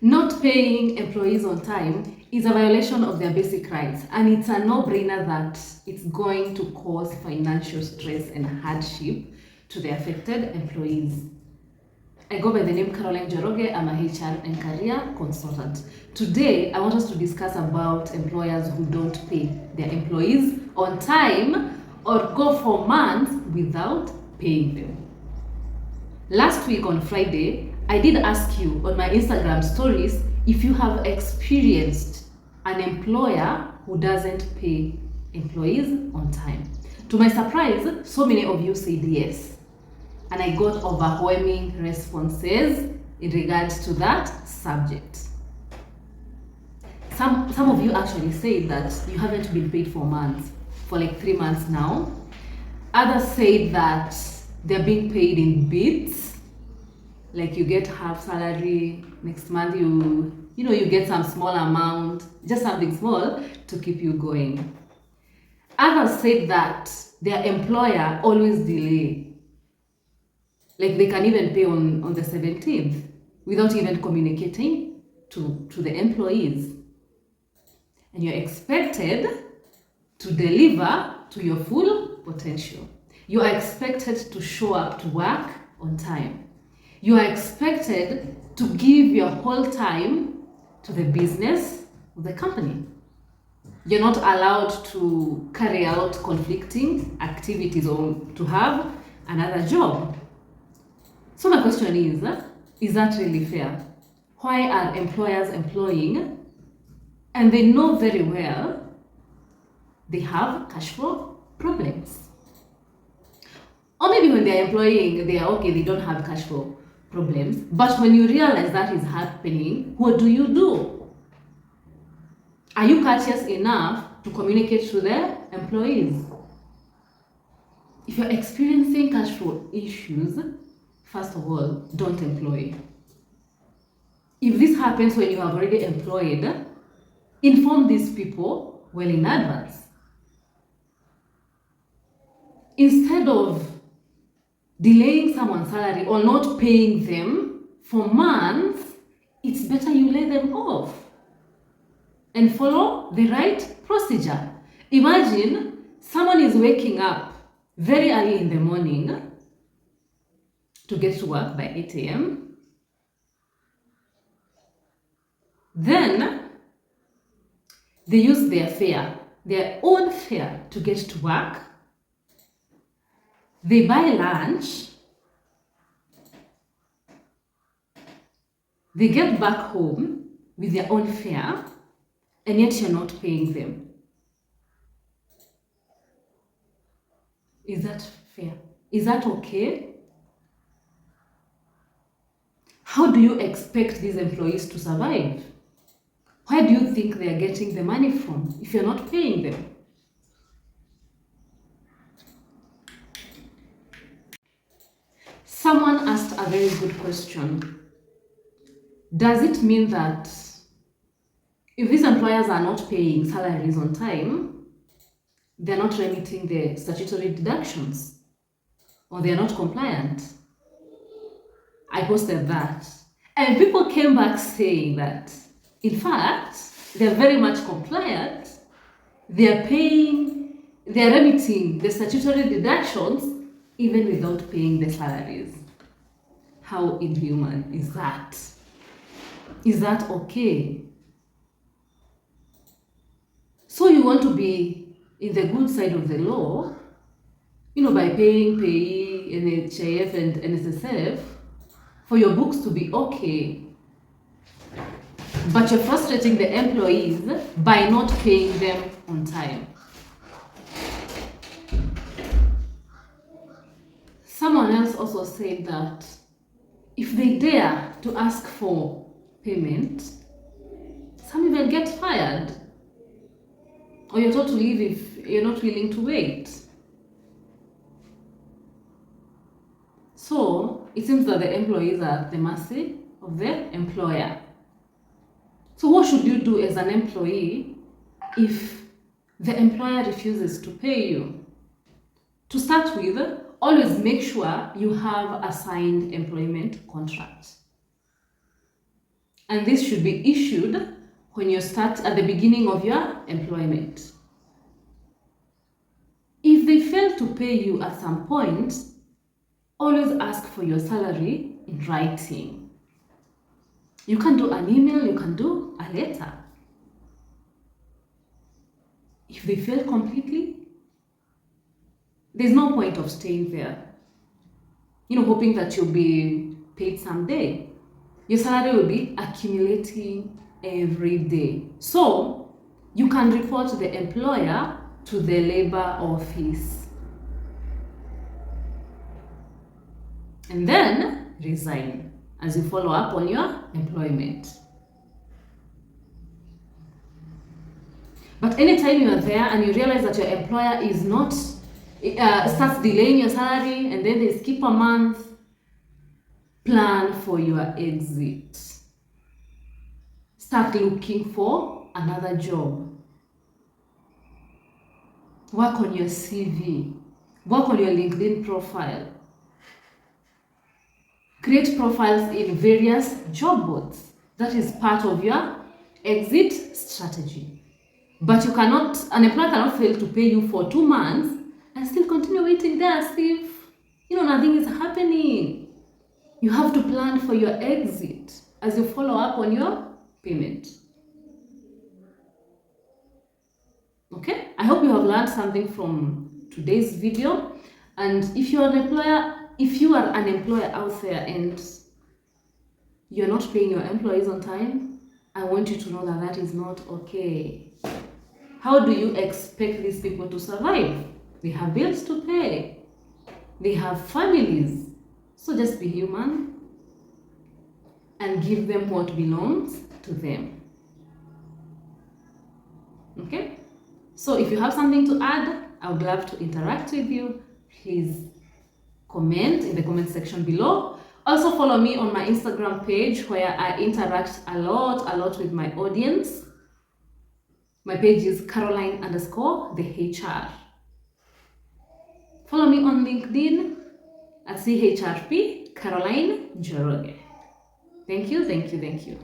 Not paying employees on time is a violation of their basic rights, and it's a no-brainer that it's going to cause financial stress and hardship to the affected employees. I go by the name Caroline Joroge. I'm a HR and career consultant. Today, I want us to discuss about employers who don't pay their employees on time or go for months without paying them. Last week on Friday, I did ask you on my Instagram stories if you have experienced an employer who doesn't pay employees on time. To my surprise, so many of you said yes. And I got overwhelming responses in regards to that subject. Some of you actually said that you haven't been paid for months, for like 3 months now. Others said that they're being paid in bits, like you get half salary, next month you get some small amount, just something small to keep you going. Others said that their employer always delay, like they can even pay on the 17th without even communicating to the employees. And you're expected to deliver to your full potential. You are expected to show up to work on time. You are expected to give your whole time to the business of the company. You're not allowed to carry out conflicting activities or to have another job. So my question is that really fair? Why are employers employing and they know very well they have cash flow problems? Or maybe when they're employing, they are okay, they don't have cash flow problems. But when you realize that is happening, what do? Are you courteous enough to communicate to their employees? If you're experiencing cash flow issues, first of all, don't employ. If this happens when you have already employed, inform these people well in advance. Instead of delaying someone's salary or not paying them for months, it's better you lay them off and follow the right procedure. Imagine someone is waking up very early in the morning to get to work by 8 a.m. Then they use their own fare to get to work. They buy lunch. They get back home with their own fare, and yet you're not paying them. Is that fair? Is that okay? How do you expect these employees to survive? Where do you think they are getting the money from if you're not paying them? Someone asked a very good question. Does it mean that if these employers are not paying salaries on time, they're not remitting the statutory deductions or they're not compliant? I posted that. And people came back saying that, in fact, they're very much compliant. They're remitting the statutory deductions even without paying the salaries. How inhuman is that? Is that okay? So you want to be in the good side of the law, by paying PAYE, NHIF, and NSSF for your books to be okay. But you're frustrating the employees by not paying them on time. Someone else also said that if they dare to ask for payment, some even get fired. Or you're told to leave if you're not willing to wait. So it seems that the employees are at the mercy of their employer. So what should you do as an employee if the employer refuses to pay you? To start with, always make sure you have a signed employment contract. And this should be issued when you start at the beginning of your employment. If they fail to pay you at some point, always ask for your salary in writing. You can do an email, you can do a letter. If they fail completely, there's no point of staying there, hoping that you'll be paid someday. Your salary will be accumulating every day. So you can report the employer to the labor office and then resign as you follow up on your employment. But anytime you are there and you realize that your employer is not starts delaying your salary and then they skip a month, plan for your exit. Start looking for another job. Work on your CV. Work on your LinkedIn profile. Create profiles in various job boards. That is part of your exit strategy. But an employer cannot fail to pay you for 2 months and still continue waiting there as if, nothing is happening. You have to plan for your exit as you follow up on your payment. Okay, I hope you have learned something from today's video. And if you are an employer out there and you're not paying your employees on time, I want you to know that that is not okay. How do you expect these people to survive? They have bills to pay. They have families. So just be human and give them what belongs to them. Okay? So if you have something to add, I would love to interact with you. Please comment in the comment section below. Also follow me on my Instagram page where I interact a lot with my audience. My page is Caroline_the HR. Follow me on LinkedIn at CHRP Caroline Njoroge. Thank you.